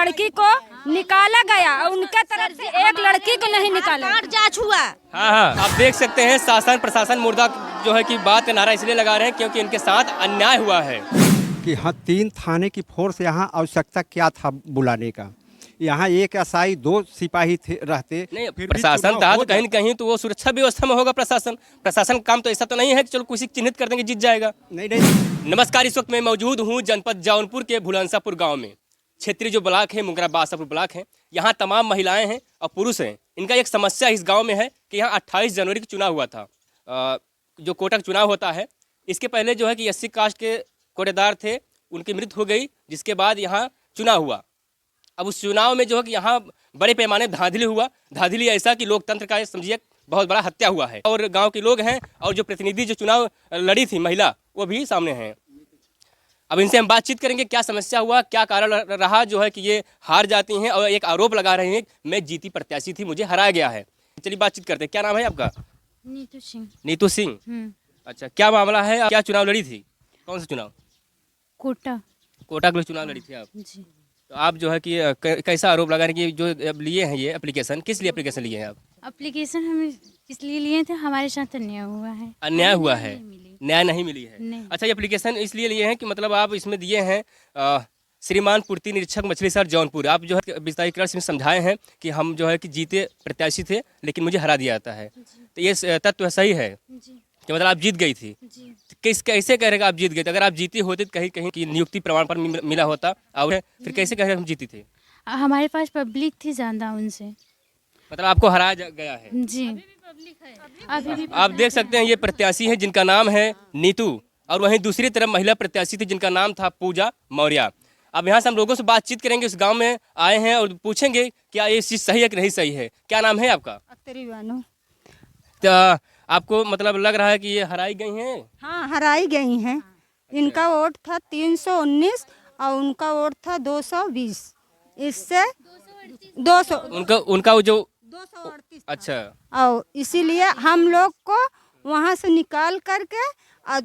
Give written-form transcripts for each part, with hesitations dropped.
लड़की को निकाला गया और उनके तरफ से एक लड़की को नहीं निकाला। जांच हुआ। हाँ हाँ, आप देख सकते हैं शासन प्रशासन मुर्दा जो है कि बात का नारा इसलिए लगा रहे हैं क्योंकि इनके साथ अन्याय हुआ है कि हाँ 3 थाने की फोर्स यहाँ आवश्यकता क्या था बुलाने का। यहाँ एक एसआई 2 सिपाही थे रहते। नहीं, प्रशासन था तो कहीं न कहीं तो वो सुरक्षा व्यवस्था में होगा। प्रशासन काम तो ऐसा तो नहीं है कि चलो किसी चिन्हित कर देंगे जीत जाएगा। नहीं। नमस्कार, इस वक्त मैं मौजूद हूँ जनपद जौनपुर के भुलनसापुर गांव में। क्षेत्रीय जो ब्लॉक है मुंगरा बासापुर ब्लॉक है, यहाँ तमाम महिलाएं हैं और पुरुष हैं। इनका एक समस्या इस गाँव में है कि यहाँ 28 जनवरी को चुनाव हुआ था, जो कोटा का चुनाव होता है। इसके पहले जो है कि 80 कास्ट के कोटेदार थे, उनकी मृत्यु हो गई, जिसके बाद यहाँ चुनाव हुआ। अब उस चुनाव में जो है कि यहाँ बड़े पैमाने धांधली हुआ। धांधली ऐसा कि लोकतंत्र का समझिए बहुत बड़ा हत्या हुआ है। और गांव के लोग हैं और जो प्रतिनिधि जो चुनाव लड़ी थी महिला, वो भी सामने हैं। अब इनसे हम बातचीत करेंगे, क्या समस्या हुआ, क्या कारण रहा जो है कि ये हार जाती हैं और एक आरोप लगा रहे हैं मैं जीती प्रत्याशी थी, मुझे हराया गया है। चलिए बातचीत करते हैं। क्या नाम है आपका? नीतू सिंह। नीतू सिंह, अच्छा, क्या मामला है? क्या चुनाव लड़ी थी? कौन सा चुनाव? कोटा के लिए चुनाव लड़ी थी आप जी। तो आप जो है कि कैसा आरोप लगा रहे हैं कि जो अब लिए हैं ये एप्लीकेशन, किस लिए एप्लीकेशन लिए हैं आप? एप्लीकेशन हमें इसलिए लिए थे, हमारे साथ अन्याय हुआ है। अन्याय हुआ है, न्याय नहीं मिली है। नहीं। अच्छा, ये एप्लीकेशन इसलिए लिए हैं कि मतलब आप इसमें दिए हैं श्रीमान पूर्ति निरीक्षक मछली शहर जौनपुर। आप जो है विस्तारीकरण से समझाए हैं कि हम जो है कि जीते प्रत्याशी थे लेकिन मुझे हरा दिया जाता है, तो ये तत्व सही है कि मतलब आप जीत गई थी? कैसे कह रहे हैं आप जीत गए थे? अगर आप जीती होती तो कहीं कहीं की नियुक्ति प्रमाण पत्र मिला होता, और फिर कैसे कह रहे हम जीती थे? हमारे पास पब्लिक थी ज़्यादा उनसे, मतलब आपको हराया गया है जी। अभी भी आप देख सकते हैं ये प्रत्याशी है जिनका नाम है नीतू, और वहीं दूसरी तरफ महिला प्रत्याशी थी जिनका नाम था पूजा मौर्य। अब यहाँ से हम लोगों से बातचीत करेंगे, उस गांव में आए हैं और पूछेंगे क्या ये चीज़ सही है कि नहीं सही है। क्या नाम है आपका? अख्तरी बानो। तो आपको मतलब लग रहा है कि ये हराई गई हैं? हाँ, हराई गई हैं। इनका वोट था 319 और उनका वोट था 220। इससे 200 उनका वो जो 238। अच्छा, और इसीलिए हम लोग को वहाँ से निकाल करके और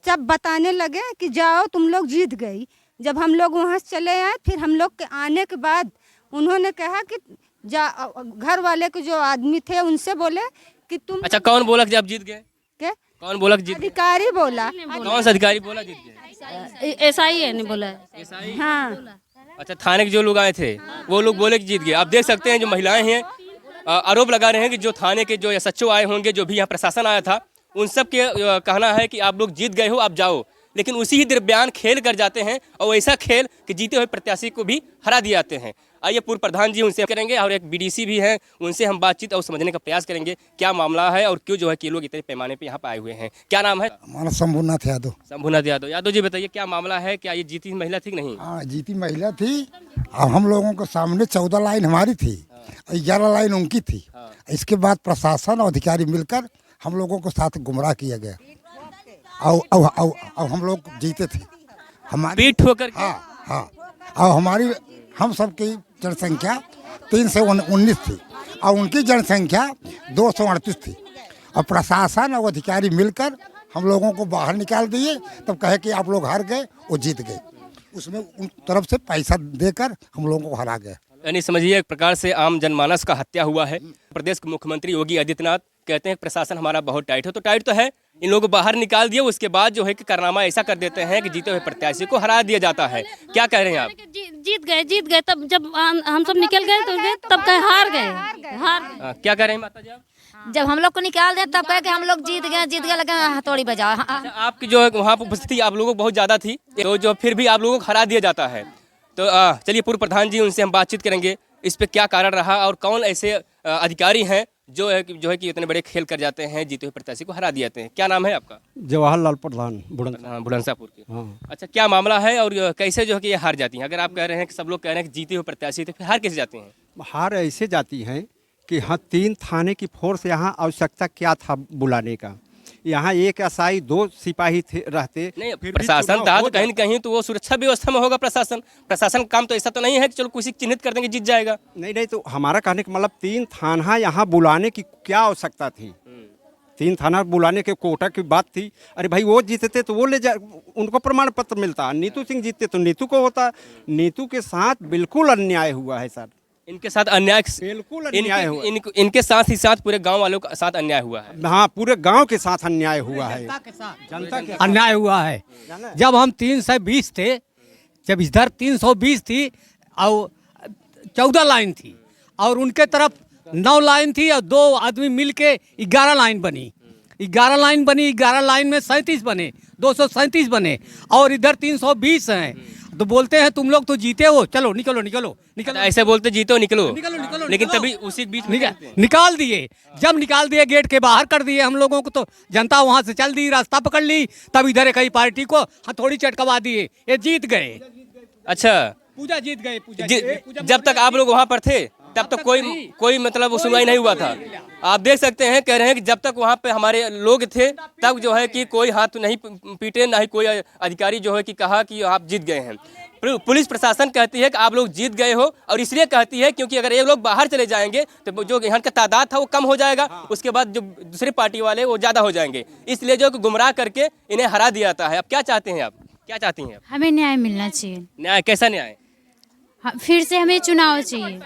जब बताने लगे कि जाओ तुम लोग जीत गई, जब हम लोग वहाँ से चले आए, फिर हम लोग के आने के बाद उन्होंने कहा कि घर वाले के जो आदमी थे उनसे बोले कि तुम। अच्छा, कौन बोला कि आप जीत गए? क्या? कौन बोला कि जीत गए? अधिकारी बोला। कौन सा अधिकारी बोला जीत गए? ऐसा ही है, नहीं बोला। हाँ। अच्छा, थाने के जो लोग आए थे वो लोग बोले कि जीत गए। आप देख सकते हैं जो महिलाएं हैं आरोप लगा रहे हैं कि जो थाने के जो एसएचओ आए होंगे, जो भी यहाँ प्रशासन आया था, उन सब के कहना है कि आप लोग जीत गए हो, आप जाओ। लेकिन उसी ही दरमियान खेल कर जाते हैं और ऐसा खेल कि जीते हुए प्रत्याशी को भी हरा दिए जाते हैं। आइए पूर्व प्रधान जी उनसे करेंगे और एक बीडीसी भी हैं, उनसे हम बातचीत और समझने का प्रयास करेंगे क्या मामला है और क्यों जो है कि लोग इतने पैमाने पे यहाँ पे आए हुए हैं। क्या नाम है? हमारा शंभुनाथ यादव। शंभुनाथ यादव। यादव जी बताइए क्या मामला है, क्या ये जीती महिला थी कि नहीं? हाँ, जीती महिला थी और हम लोगों के सामने 14 लाइन हमारी थी, 11 लाइन उनकी थी। इसके बाद प्रशासन और अधिकारी मिलकर हम लोगों को साथ गुमराह किया गया और हम लोग जीते थे। हमारी पीठ ठोकर के? हाँ, और हम सबकी जनसंख्या 319 थी और उनकी जनसंख्या 238 थी, और प्रशासन और अधिकारी मिलकर हम लोगों को बाहर निकाल दिए। तब कहे कि आप लोग हार गए, वो जीत गए। उसमें उन तरफ से पैसा देकर हम लोगों को हरा गए। यानी समझिए एक प्रकार से आम जनमानस का हत्या हुआ है। प्रदेश के मुख्यमंत्री योगी आदित्यनाथ कहते हैं प्रशासन हमारा बहुत टाइट है, तो टाइट तो है, इन लोगों को बाहर निकाल दिए, उसके बाद जो है कि कारनामा ऐसा कर देते हैं कि जीते हुए प्रत्याशी को हरा दिया जाता है। क्या कह रहे हैं आप? जीत गए तब जब हम सब निकल गए तो तब कहे हार गए। क्या कह रहे हैं माता जी आप? जब हम लोग को निकाल दे तब कहे कि हम लोग जीत गए लगे हथौड़ी बजाओ। अच्छा, आपकी जो वहाँ पर उपस्थिति आप लोगों को बहुत ज़्यादा थी, तो जो फिर भी आप लोगों को हरा दिया जाता है। तो चलिए पूर्व प्रधान जी उनसे हम बातचीत करेंगे, इस पे क्या कारण रहा और कौन ऐसे अधिकारी हैं जो है कि इतने बड़े खेल कर जाते हैं, जीते हुए प्रत्याशी को हरा दिए जाते हैं। क्या नाम है आपका? जवाहरलाल प्रधान, बुलंदशहर के। हाँ। अच्छा, क्या मामला है और कैसे जो है कि ये हार जाती हैं? अगर आप कह रहे हैं कि सब लोग कह रहे हैं कि जीते हुए प्रत्याशी, तो फिर हार कैसे जाती हैं? हार ऐसे जाती हैं कि हाँ 3 थाने की फोर्स यहाँ आवश्यकता क्या था बुलाने का। यहाँ एक एसआई 2 सिपाही थे रहते। नहीं, प्रशासन था तो कहीं न कहीं तो वो सुरक्षा व्यवस्था में होगा। प्रशासन काम तो ऐसा तो नहीं है कि चलो किसी चिन्हित कर देंगे जीत जाएगा। नहीं, तो हमारा कहने का मतलब 3 थाना यहाँ बुलाने की क्या आवश्यकता थी? 3 थाना बुलाने के कोटा की बात थी। अरे भाई वो जीतते तो वो ले जा, उनको प्रमाण पत्र मिलता। नीतू सिंह जीतते तो नीतू को होता। नीतू के साथ बिल्कुल अन्याय हुआ है सर, इनके साथ अन्याय बिल्कुल अन्याय हुआ। इनके साथ ही साथ पूरे गांव वालों के साथ अन्याय हुआ है। हाँ, पूरे गांव के साथ अन्याय हुआ है, जनता के अन्याय हुआ है। जब हम 320 थे, जब इधर 320 थी और 14 लाइन थी और उनके तरफ 9 लाइन थी और 2 आदमी मिलके 11 लाइन बनी। 11 लाइन बनी, 11 लाइन में 37 बने, 237 बने और इधर 320 हैं। तो बोलते हैं तुम लोग तो जीते हो, चलो निकलो निकलो निकलो। ऐसे बोलते जीतो निकलो, निकलो, निकलो, लेकिन निकलो। तभी उसी बीच में निकाल दिए। जब निकाल दिए, गेट के बाहर कर दिए हम लोगों को, तो जनता वहां से चल दी, रास्ता पकड़ ली। तब इधर कई पार्टी को हथौड़ी चटकवा दिए, ये जीत गए। अच्छा, पूजा जीत गए। जब तक आप लोग वहाँ पर थे तब तक कोई मतलब वो सुनवाई नहीं हुआ था। आप देख सकते हैं, कह रहे हैं कि जब तक वहाँ पे हमारे लोग थे तब जो है कि कोई हाथ नहीं पीटे, ना ही कोई अधिकारी जो है कि कहा कि आप जीत गए हैं। पुलिस प्रशासन कहती है कि आप लोग जीत गए हो, और इसलिए कहती है क्योंकि अगर ये लोग बाहर चले जाएंगे तो जो यहाँ का तादाद था वो कम हो जाएगा, उसके बाद जो दूसरी पार्टी वाले वो ज़्यादा हो जाएंगे, इसलिए जो गुमराह करके इन्हें हरा दिया जाता है। अब क्या चाहते हैं आप, क्या चाहती हैं आप? हमें न्याय मिलना चाहिए। न्याय कैसा न्याय? फिर से हमें चुनाव चाहिए।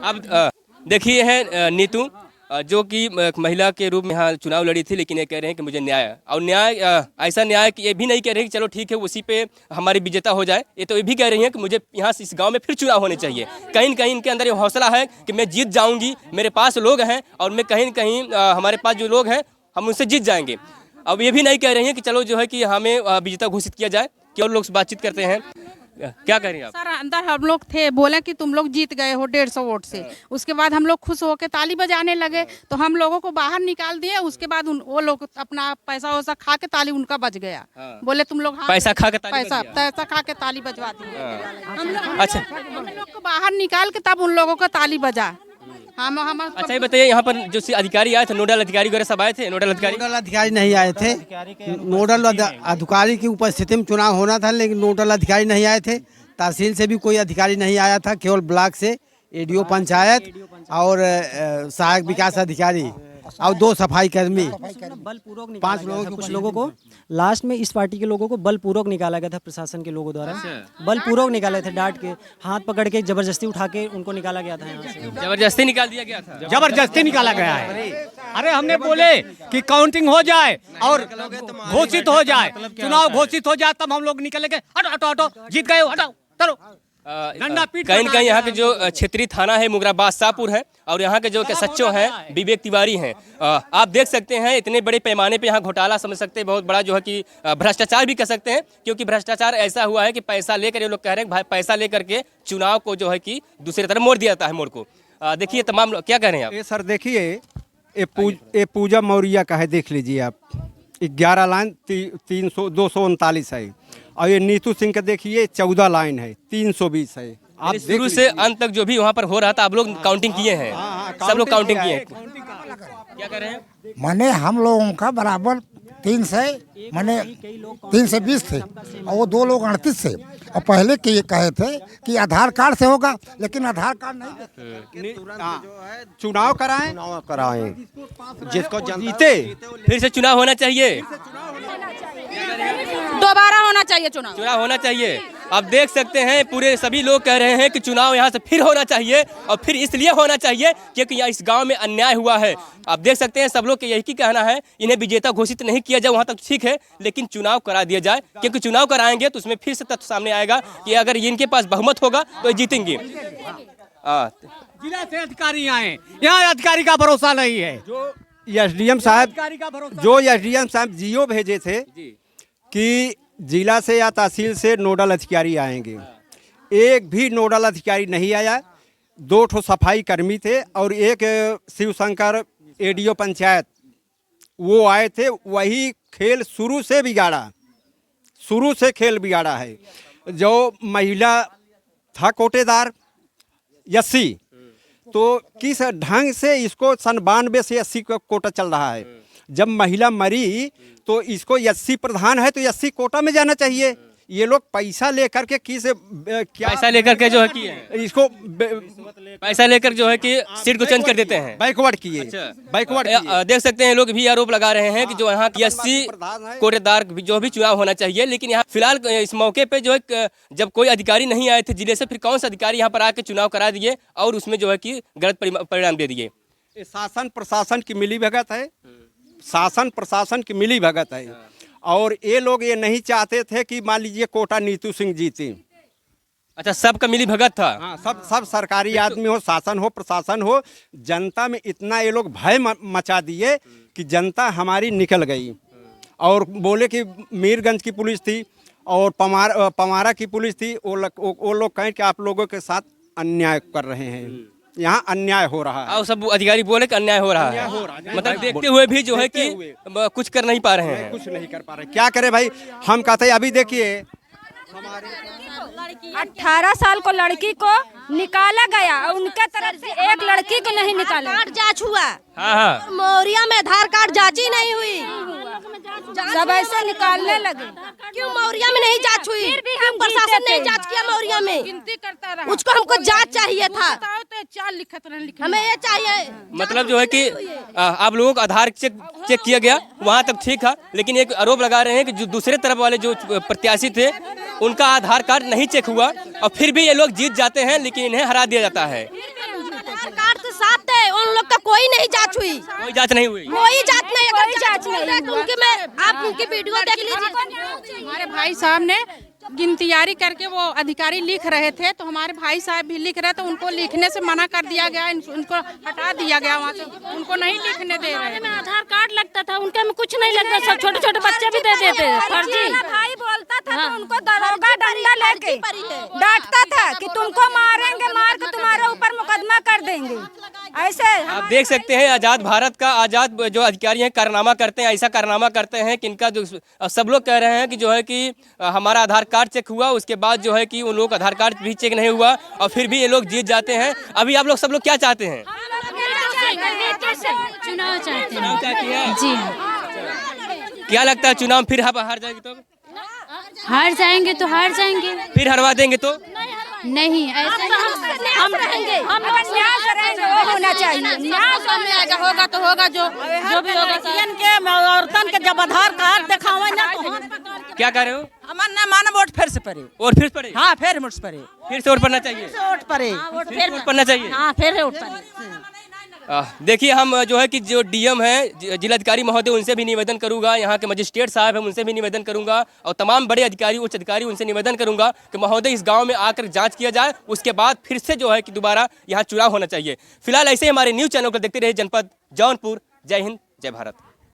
अब देखिए है नीतू जो कि महिला के रूप में यहाँ चुनाव लड़ी थी, लेकिन ये कह रहे हैं कि मुझे न्याय, और न्याय ऐसा न्याय कि ये भी नहीं कह रहे कि चलो ठीक है उसी पे हमारी विजेता हो जाए। ये तो ये भी कह रही हैं कि मुझे यहाँ से इस गांव में फिर चुनाव होने चाहिए। कहीं न कहीं इनके अंदर ये हौसला है कि मैं जीत जाऊंगी, मेरे पास लोग हैं और मैं कहीं न कहीं हमारे पास जो लोग हैं हम उनसे जीत जाएंगे। अब ये भी नहीं कह रही हैं कि चलो जो है कि हमें विजेता घोषित किया जाए। क्यों लोग बातचीत करते हैं, क्या कह रही हैं आप? सर अंदर हम लोग थे, बोले कि तुम लोग जीत गए हो 150 वोट से। उसके बाद हम लोग खुश होकर ताली बजाने लगे, तो हम लोगों को बाहर निकाल दिए। उसके बाद वो लोग अपना पैसा वैसा खा के ताली उनका बज गया। बोले तुम लोग पैसा खा के ताली पैसा खा के ताली बजवा दिए। अच्छा, हम लोग को बाहर निकाल के तब उन लोगों का ताली बजा। हम अच्छा ये बताइए, यहाँ पर जो अधिकारी आए थे, नोडल अधिकारी वगैरह सब आए थे? नोडल अधिकारी नहीं आए थे। नोडल अधिकारी की उपस्थिति में चुनाव होना था, लेकिन नोडल अधिकारी नहीं आए थे। तहसील से भी कोई अधिकारी नहीं आया था, केवल ब्लॉक से एडीओ पंचायत और सहायक विकास अधिकारी और 2 सफाई कर्मी, बलपूर्वक 5 लोगों कुछ लोगों को लास्ट में इस पार्टी के लोगों को बलपूर्वक निकाला गया था प्रशासन के लोगों द्वारा। बलपूर्वक निकाले थे, डांट के, हाथ पकड़ के, जबरदस्ती उठा के उनको निकाला गया था यहाँ से। जबरदस्ती निकाल दिया गया था? जबरदस्ती निकाला गया है। अरे हमने बोले कि काउंटिंग हो जाए और घोषित हो जाए, चुनाव घोषित हो जाए, तब हम लोग निकलेंगे। हटो हटो हटो, जीत गए हो, हटो चलो। कहीं न कहीं यहाँ के जो क्षेत्रीय थाना है मुगरा बादशाहपुर है, और यहाँ के जो सच्चो हैं विवेक तिवारी हैं। आप देख सकते हैं इतने बड़े पैमाने पे यहाँ घोटाला समझ सकते हैं, बहुत बड़ा जो है कि भ्रष्टाचार भी कर सकते हैं, क्योंकि भ्रष्टाचार ऐसा हुआ है कि पैसा लेकर, ये लोग कह रहे हैं भाई पैसा लेकर के चुनाव को जो है कि दूसरी तरफ मोड़ दिया जाता है, मोड़ को। देखिए तमाम लोग क्या कह रहे हैं आप? ये सर देखिए, ये पूजा मौर्या का है, देख लीजिए आप। 11 लाइन 239 है, और ये नीतू सिंह का देखिए 14 लाइन है, 320 है। आप शुरू से अंत तक जो भी वहाँ पर हो रहा था, आप लोग काउंटिंग किए हैं? सब लोग काउंटिंग किए हैं। क्या कर रहे हैं? माने हम लोगों का बराबर 3 से माने 320 थे, और वो 2 लोग 38 थे। और पहले के ये कहे थे कि आधार कार्ड से होगा, लेकिन आधार कार्ड नहीं। चुनाव कराएं, जिसको जीते फिर से चुनाव होना चाहिए, दोबारा होना चाहिए चुनाव होना चाहिए। अब देख सकते हैं पूरे सभी लोग कह रहे हैं कि चुनाव यहाँ से फिर होना चाहिए, और फिर इसलिए होना चाहिए क्योंकि यहाँ इस गांव में अन्याय हुआ है। आप देख सकते हैं सब लोग का यही कहना है, इन्हें विजेता घोषित नहीं किया जाए वहाँ तक ठीक है, लेकिन चुनाव करा दिया जाए, क्योंकि चुनाव कराएंगे तो उसमें फिर से तथ्य सामने आएगा कि अगर इनके पास बहुमत होगा तो जीतेंगे। जिला से अधिकारी आए, यहाँ अधिकारी का भरोसा नहीं है। एसडीएम साहब जियो भेजे थे कि जिला से या तहसील से नोडल अधिकारी आएंगे, एक भी नोडल अधिकारी नहीं आया। 2 ठो सफाई कर्मी थे और एक शिवशंकर एडीओ पंचायत, वो आए थे। वही खेल शुरू से खेल बिगाड़ा है। जो महिला था कोटेदार 80, तो किस ढंग से इसको 92 से 80 का कोटा चल रहा है। जब महिला मरी तो इसको 80 प्रधान है तो 80 कोटा में जाना चाहिए। ये लोग पैसा लेकर के किस क्या पैसा लेकर के जो है किए हैं, इसको पैसा लेकर जो है कि सीट को चेंज कर देते हैं। बैकवर्ड किए, बैकवर्ड किए। देख सकते हैं लोग भी आरोप लगा रहे हैं कि जो यहाँ की 80 कोटेदार जो भी चुनाव होना चाहिए, लेकिन यहाँ फिलहाल इस मौके पे जो है जब कोई अधिकारी नहीं आए थे जिले से, फिर कौन सा अधिकारी यहाँ पर आके चुनाव करा दिए और उसमें जो है कि गलत परिणाम दे दिए। शासन प्रशासन की मिली भगत है, शासन प्रशासन की मिली भगत है। और ये लोग ये नहीं चाहते थे कि मान लीजिए कोटा नीतू सिंह जीते। अच्छा, सबका मिली भगत था। हाँ, सब सरकारी आदमी हो, शासन हो, प्रशासन हो, जनता में इतना ये लोग भय मचा दिए कि जनता हमारी निकल गई। और बोले कि मीरगंज की पुलिस थी और पमारा की पुलिस थी, वो लोग कहें कि आप लोगों के साथ अन्याय कर रहे हैं, यहाँ अन्याय हो रहा है। और सब अधिकारी बोले कि अन्याय हो रहा है, मतलब देखते हुए भी जो है कि कुछ कर नहीं पा रहे हैं। कुछ नहीं कर पा रहे, क्या करे भाई। हम कहते हैं अभी देखिए 18 साल को लड़की को निकाला गया और उनके तरफ से एक लड़की को नहीं निकाला। कार्ड जांच हुआ, हाँ, मौरिया में आधार कार्ड जांच ही नहीं हुई, सब ऐसे निकालने लगे। क्यों मौरिया में नहीं जांच हुई? क्यों प्रशासन नहीं जांच किया मौरिया में? गिनती करता रहा, मुझको हमको जांच चाहिए था, हमें ये चाहिए। मतलब जो है कि आप लोगों का आधार चेक किया गया, वहाँ तक ठीक है, लेकिन एक आरोप लगा रहे हैं कि जो दूसरे तरफ वाले जो प्रत्याशी थे उनका आधार कार्ड नहीं चेक हुआ और फिर भी ये लोग जीत जाते हैं, लेकिन इन्हें हरा दिया जाता है। आधार कार्ड तो साथ है, उन लोग का कोई नहीं जांच हुई, कोई जांच नहीं हुई, कोई जांच नहीं, कोई जांच नहीं। उनकी मैं आप उनकी वीडियो देख लीजिए। हमारे भाई साहब ने गिनतियारी करके वो अधिकारी लिख रहे थे, तो हमारे भाई साहब भी लिख रहे थे, उनको लिखने से मना कर दिया गया, उनको हटा दिया गया वहाँ से, उनको नहीं लिखने दे रहे। में आधार कार्ड लगता था, उनके में कुछ नहीं लगता, सब छोटे छोटे बच्चे भी दे देते फर्जी। भाई बोलता था तो उनको दरोगा डंडा लेके डांटता था कि तुमको मारेंगे, मार के तुम्हारे ऊपर मुकदमा कर देंगे। ऐसे आप देख सकते हैं आज़ाद भारत का आज़ाद जो अधिकारी हैं कारनामा करते हैं, ऐसा कारनामा करते हैं कि इनका जो सब लोग कह रहे हैं कि जो है कि हमारा आधार कार्ड चेक हुआ, उसके बाद जो है कि उन लोगों का आधार कार्ड भी चेक नहीं हुआ और फिर भी ये लोग जीत जाते हैं। अभी आप लोग सब लोग क्या चाहते हैं? चुनाव चाहते चुनाव चाहती हैं? जी, क्या लगता है चुनाव फिर हार जाएगी तो? हार जाएंगे तो हार जाएंगे, फिर हरवा देंगे तो? नहीं ऐसे हम रहेंगे, हम न्याय करेंगे, वो होना चाहिए। न्याय सामने आएगा, होगा तो होगा, जो भी होगा। के औरतन के जब आधार कार्ड दिखावे ना तो क्या कर रहे हो? हमार ना माना वोट फिर से पड़े, और फिर पड़े? हाँ फिर वोट पड़े, फिर से वोट पड़ना चाहिए, वोट पड़े, फिर वोट पड़ना चाहिए। हाँ फिर वोट पड़े। देखिए हम जो है कि जो डीएम है, जिलाधिकारी महोदय, उनसे भी निवेदन करूंगा, यहाँ के मजिस्ट्रेट साहब हैं उनसे भी निवेदन करूंगा और तमाम बड़े अधिकारी, उच्च अधिकारी, उनसे निवेदन करूंगा कि महोदय इस गांव में आकर जांच किया जाए, उसके बाद फिर से जो है कि दोबारा यहाँ चुनाव होना चाहिए। फिलहाल ऐसे ही हमारे न्यूज़ चैनल को देखते रहिए जनपद जौनपुर। जय हिंद, जय भारत।